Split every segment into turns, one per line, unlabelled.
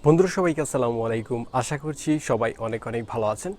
বন্ধুরা সবাইকে আসসালামু আলাইকুম। আশা করছি সবাই অনেক ভালো আছেন।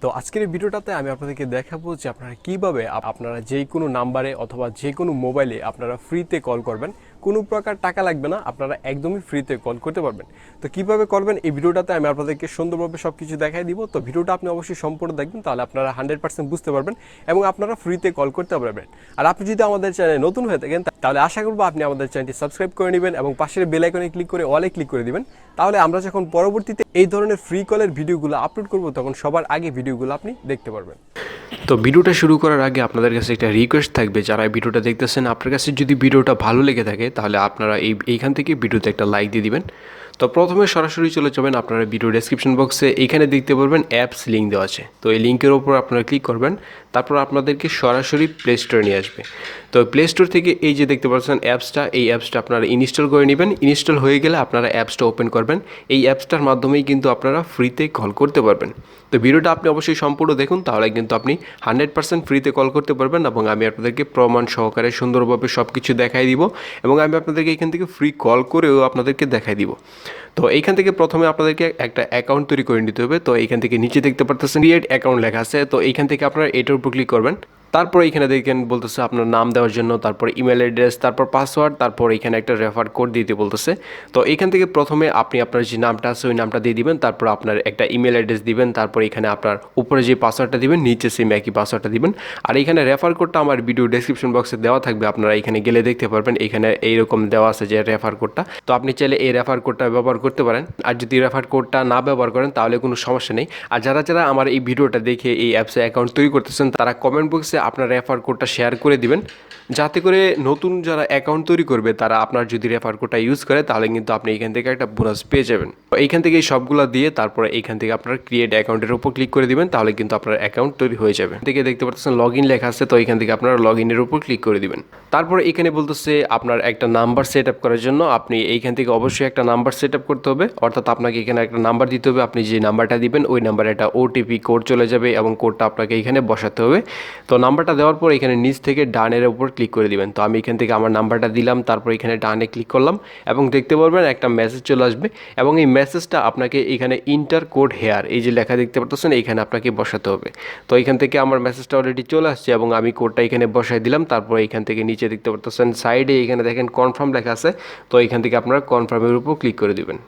তো আজকের এই ভিডিওটাতে আমি আপনাদেরকে দেখাবো যে আপনারা কিভাবে আপনারা যে কোনো নাম্বারে অথবা যে কোনো মোবাইলে আপনারা ফ্রিতে কল করবেন। কোনো প্রকার টাকা লাগবে না, আপনারা একদমই ফ্রিতে কল করতে পারবেন। তো কিভাবে করবেন এই ভিডিওটাতে আমি আপনাদেরকে সুন্দরভাবে সব কিছু দেখাই দিব। তো ভিডিওটা আপনি অবশ্যই সম্পূর্ণ দেখবেন, তাহলে আপনারা 100% বুঝতে পারবেন এবং আপনারা ফ্রিতে কল করতে পারবেন। আর আপনি যদি আমাদের চ্যানেলে নতুন হয়ে থাকেন তাহলে আশা করবো আপনি আমাদের চ্যানেলটি সাবস্ক্রাইব করে নেবেন এবং পাশের বেল আইকনে ক্লিক করে অলে ক্লিক করে দিবেন। তাহলে আমরা যখন পরবর্তীতে এই ধরনের ফ্রি কলের ভিডিওগুলো আপলোড করব তখন সবার আগে ভিডিওগুলো আপনি দেখতে পারবেন।
তো ভিডিওটা শুরু করার আগে আপনাদের কাছে একটা রিকোয়েস্ট থাকবে, যারা এই ভিডিওটা দেখতেছেন আপনার কাছে যদি ভিডিওটা ভালো লেগে থাকে তাহলে আপনারা এইখান থেকে ভিডিওতে একটা লাইক দিয়ে দিবেন। তো প্রথমে সরাসরি চলে যাবেন আপনারা ভিডিও ডেসক্রিপশন বক্সে, এইখানে দেখতে পারবেন অ্যাপস লিঙ্ক দেওয়া আছে। তো এই লিঙ্কের ওপর আপনারা ক্লিক করবেন, তারপর আপনাদেরকে সরাসরি প্লে স্টোরে নিয়ে আসবে। তো প্লে স্টোর থেকে এই যে দেখতে পাচ্ছেন অ্যাপসটা, এই অ্যাপসটা আপনারা ইনস্টল করে নেবেন। ইনস্টল হয়ে গেলে আপনারা অ্যাপসটা ওপেন করবেন। এই অ্যাপসটার মাধ্যমেই কিন্তু আপনারা ফ্রিতে কল করতে পারবেন। তো ভিডিওটা আপনি অবশ্যই সম্পূর্ণ দেখুন, তাহলে কিন্তু আপনি 100% ফ্রিতে কল করতে পারবেন এবং আমি আপনাদেরকে প্রমাণ সহকারে সুন্দরভাবে সব কিছু দেখাই দিব এবং আমি আপনাদেরকে এখান থেকে ফ্রি কল করেও আপনাদেরকে দেখাই দিব। তো এইখান থেকে প্রথমে আপনাদেরকে একটা অ্যাকাউন্ট তৈরি করে নিতে হবে। তো এইখান থেকে নিচে দেখতে পারতেছেন ক্রিয়েট অ্যাকাউন্ট লেখা আছে। তো এইখান থেকে আপনারা এটার উপর ক্লিক করবেন। তারপর এখানে দেখেন বলতেছে আপনার নাম দেওয়ার জন্য, তারপর ইমেল অ্যাড্রেস, তারপর পাসওয়ার্ড, তারপর এখানে একটা রেফার কোড দিতে বলতেছে। তো এখান থেকে প্রথমে আপনি আপনার যে নামটা আছে ওই নামটা দিয়ে দিবেন, তারপর আপনার একটা ইমেল অ্যাড্রেস দিবেন, তারপর এখানে আপনার উপরে যে পাসওয়ার্ডটা দিবেন নিচে সেম একই পাসওয়ার্ডটা দিবেন। আর এখানে রেফার কোডটা আমার ভিডিও ডেসক্রিপশন বক্সে দেওয়া থাকবে, আপনারা এখানে গেলে দেখতে পারবেন। এখানে এইরকম দেওয়া আছে যে রেফার কোডটা, তো আপনি চাইলে এই রেফার কোডটা ব্যবহার করতে পারেন। আর যদি রেফার কোডটা না ব্যবহার করেন তাহলে কোনো সমস্যা নেই। আর যারা যারা আমার এই ভিডিওটা দেখে এই অ্যাপসে অ্যাকাউন্ট তৈরি করতেছেন তারা কমেন্ট বক্সে আপনার রেফার কোডটা শেয়ার করে দিবেন, যাতে করে নতুন যারা অ্যাকাউন্ট তৈরি করবে তারা আপনার যদি রেফার কোডটা ইউজ করে তাহলে কিন্তু আপনি এখান থেকে একটা বোনাস পেয়ে যাবেন। তো এইখান থেকে সবগুলো দিয়ে তারপরে এইখান থেকে আপনার ক্রিয়েট অ্যাকাউন্টের উপর ক্লিক করে দিবেন, তাহলে কিন্তু আপনার অ্যাকাউন্ট তৈরি হয়ে যাবে। থেকে দেখতে পাচ্ছেন লগ ইন লেখা আছে, তো এখান থেকে আপনারা লগ ইনের উপর ক্লিক করে দিবেন। তারপরে এখানে বলতেছে আপনার একটা নাম্বার সেট আপ করার জন্য আপনি এইখান থেকে অবশ্যই একটা নাম্বার সেট আপ করতে হবে, অর্থাৎ আপনাকে এখানে একটা নাম্বার দিতে হবে। আপনি যে নাম্বারটা দিবেন ওই নাম্বারে একটা ওটিপি কোড চলে যাবে এবং কোডটা আপনাকে এখানে বসাতে হবে। তো নাম্বারটা দেওয়ার পর এখানে নিচ থেকে ডানের উপর ক্লিক করে দিবেন। তো আমি এখান থেকে আমার নাম্বারটা দিলাম, তারপর এখানে ডানে ক্লিক করলাম এবং দেখতে পারবেন একটা মেসেজ চলে আসবে এবং এই মেসেজটা আপনাকে এখানে ইন্টার কোড হেয়ার এই যে লেখা দেখতে পাচ্ছেন এইখানে আপনাকে বসাতে হবে। তো এখান থেকে আমার মেসেজটা অলরেডি চলে আসছে এবং আমি কোডটা এখানে বসাই দিলাম। তারপর এখান থেকে নিচে দেখতে পাচ্ছেন সাইডে এখানে দেখেন কনফার্ম লেখা আছে, তো এখান থেকে আপনারা কনফার্মের উপর ক্লিক করে দিবেন।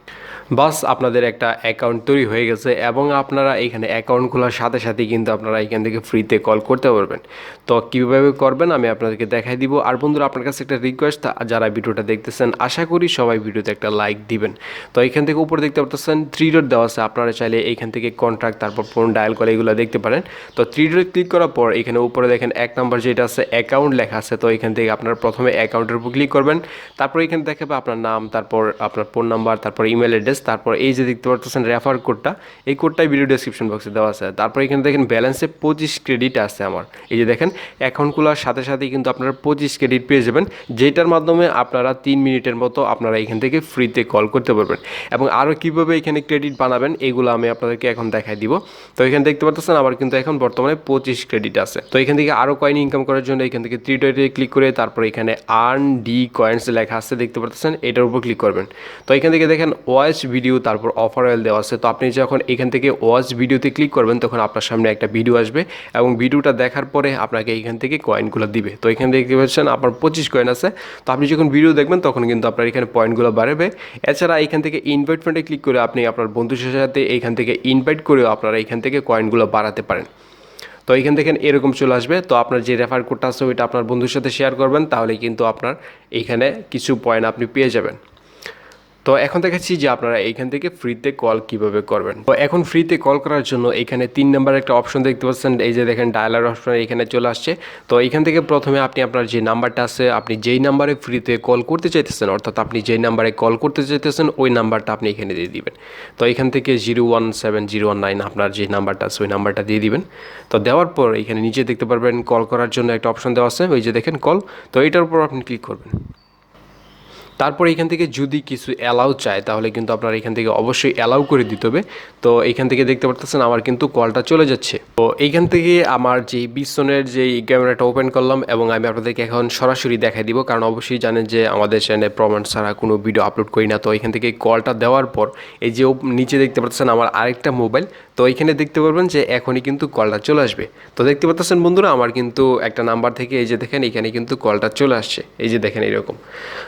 বাস আপনাদের একটা অ্যাকাউন্ট তৈরি হয়ে গেছে এবং আপনারা এখানে অ্যাকাউন্ট খোলার সাথে সাথেই কিন্তু আপনারা এখান থেকে ফ্রিতে কল করতে পারবেন। তো কীভাবে করবেন আমি আপনাদেরকে দেখাই দিব। আর বন্ধুরা আপনার কাছে একটা রিকোয়েস্ট, যারা ভিডিওটা দেখতেছেন আশা করি সবাই ভিডিওতে একটা লাইক দিবেন। তো এখান থেকে উপরে দেখতে পাচ্ছেন 3 ডট দেওয়া আছে, আপনারা চাইলে এইখান থেকে কন্ট্যাক্ট তারপর ফোন ডায়াল করে এগুলো দেখতে পারেন। তো 3 ডট ক্লিক করার পর এখানে উপরে দেখেন 1 নম্বর যেটা আছে অ্যাকাউন্ট লেখা আছে, তো এখান থেকে আপনারা প্রথমে অ্যাকাউন্টের উপর ক্লিক করবেন। তারপর এখানে দেখাবে আপনার নাম, তারপর আপনার ফোন নাম্বার, তারপর ইমেল অ্যাড্রেস, তারপর এই যে দেখতে পাচ্ছেন রেফার কোডটা, এই কোডটাই ভিডিও ডেসক্রিপশন বক্সে দেওয়া আছে। তারপর এখানে দেখেন ব্যালেন্সে 25 ক্রেডিট আছে আমার, এই যে দেখেন অ্যাকাউন্ট খোলার সাথে সাথেই কিন্তু আপনারা 25 ক্রেডিট পেয়ে যাবেন, যেটার মাধ্যমে আপনারা 3 মিনিটের মতো আপনারা এখান থেকে ফ্রিতে কল করতে পারবেন। এবং আরও কীভাবে এখানে ক্রেডিট বানাবেন এগুলো আমি আপনাদেরকে এখন দেখাই দিব। তো এখানে দেখতে পাচ্ছেন আমার কিন্তু এখন বর্তমানে 25 ক্রেডিট আছে। তো এখান থেকে আরও কয়েন ইনকাম করার জন্য এখান থেকে 3 ডটে ক্লিক করে তারপর এখানে আর্ন ডি কয়েন্স লেখা আছে দেখতে পাচ্ছেন, এটার উপর ক্লিক করবেন। তো এখান থেকে দেখেন ওয়াচ ভিডিও তারপর অফারেল দেওয়া আছে। তো আপনি যখন এখান থেকে ওয়াচ ভিডিওতে ক্লিক করবেন তখন আপনার সামনে একটা ভিডিও আসবে এবং ভিডিওটা দেখার পরে আপনাকে এখান থেকে কয়েনগুলো দিবে। তো এখানে দেখতে পাচ্ছেন আপনার 25 কয়েন আছে। তো আপনি যখন ভিডিও দেখবেন তখন কিন্তু আপনার এখানে পয়েন্টগুলো বাড়বে। এছাড়া এখান থেকে ইনভাইট ফ্রেন্ডে ক্লিক করে আপনি আপনার বন্ধুদের সাথে এইখান থেকে ইনভাইট করেও আপনারা এখান থেকে কয়েনগুলো বাড়াতে পারেন। তো এইখান থেকে এরকম চলে আসবে। তো আপনার যে রেফার কোডটা আছে ওইটা আপনার বন্ধুর সাথে শেয়ার করবেন, তাহলে কিন্তু আপনার এইখানে কিছু পয়েন্ট আপনি পেয়ে যাবেন। তো এখন দেখাচ্ছি যে আপনারা এইখান থেকে ফ্রিতে কল কিভাবে করবেন। তো এখন ফ্রিতে কল করার জন্য এখানে 3 নম্বর একটা অপশন দেখতে পাচ্ছেন, এই যে দেখেন ডায়ালার অপশন এখানে চলে আসছে। তো এইখান থেকে প্রথমে আপনি আপনার যে নাম্বারটা আছে, আপনি যেই নাম্বারে ফ্রিতে কল করতে চাইতেছেন, অর্থাৎ আপনি যেই নাম্বারে কল করতে চাইতেছেন ওই নাম্বারটা আপনি এখানে দিয়ে দিবেন। তো এখান থেকে 017019 আপনার যে নাম্বারটা আছে ওই নাম্বারটা দিয়ে দিবেন। তো দেওয়ার পর এখানে নিচে দেখতে পারবেন কল করার জন্য একটা অপশন দেওয়া আছে, ওই যে দেখেন কল, তো এটার উপর আপনি ক্লিক করবেন। তারপর এখান থেকে যদি কিছু অ্যালাউ চায় তাহলে কিন্তু আপনার এখান থেকে অবশ্যই অ্যালাউ করে দিতে হবে। তো এইখান থেকে দেখতে পারতেছেন আমার কিন্তু কলটা চলে যাচ্ছে। তো এইখান থেকে আমার যে পিছনের যে ক্যামেরাটা ওপেন করলাম এবং আমি আপনাদেরকে এখন সরাসরি দেখাই দিব, কারণ অবশ্যই জানেন যে আমাদের চ্যানেলে প্রমাণ ছাড়া কোনো ভিডিও আপলোড করি না। তো এখান থেকে কলটা দেওয়ার পর এই যে নিচে দেখতে পাচ্ছেন আমার আরেকটা মোবাইল, তো এখানে দেখতে পারবেন যে এখনই কিন্তু কলটা চলে আসবে। তো দেখতে পাচ্ছেন বন্ধুরা আমার কিন্তু একটা নাম্বার থেকে এই যে দেখেন এখানে কিন্তু কলটা চলে আসছে, এই যে দেখেন এরকম।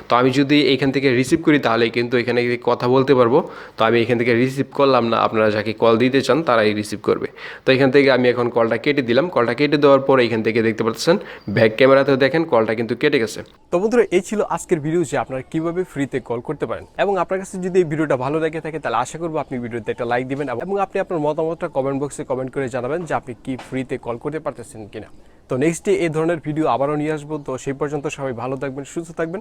তো আমি যদি এইখান থেকে রিসিভ করি তাহলে কিন্তু এখানে কথা বলতে পারবো। তো আমি এখান থেকে রিসিভ করলাম না, আপনারা যাকে কল দিতে চান তারাই রিসিভ করবে। তো এখান থেকে আমি এখন কলটা কেটে দিলাম। কলটা কেটে দেওয়ার পর এখান থেকে দেখতে পাচ্ছেন ব্যাক ক্যামেরাতেও দেখেন কলটা কিন্তু কেটে গেছে।
তো বন্ধুরা এই ছিল আজকের ভিডিও যে আপনারা কিভাবে ফ্রিতে কল করতে পারেন। এবং আপনার কাছে যদি এই ভিডিওটা ভালো লেগে থাকে তাহলে আশা করবো আপনি ভিডিওতে একটা লাইক দিবেন এবং আপনি আপনার মতামতটা কমেন্ট বক্সে কমেন্ট করে জানাবেন যে আপনি কি ফ্রিতে কল করতে পারতেছেন কিনা। তো নেক্সট ডে এই ধরনের ভিডিও আবারও নিয়ে আসবো। তো সেই পর্যন্ত সবাই ভালো থাকবেন, সুস্থ থাকবেন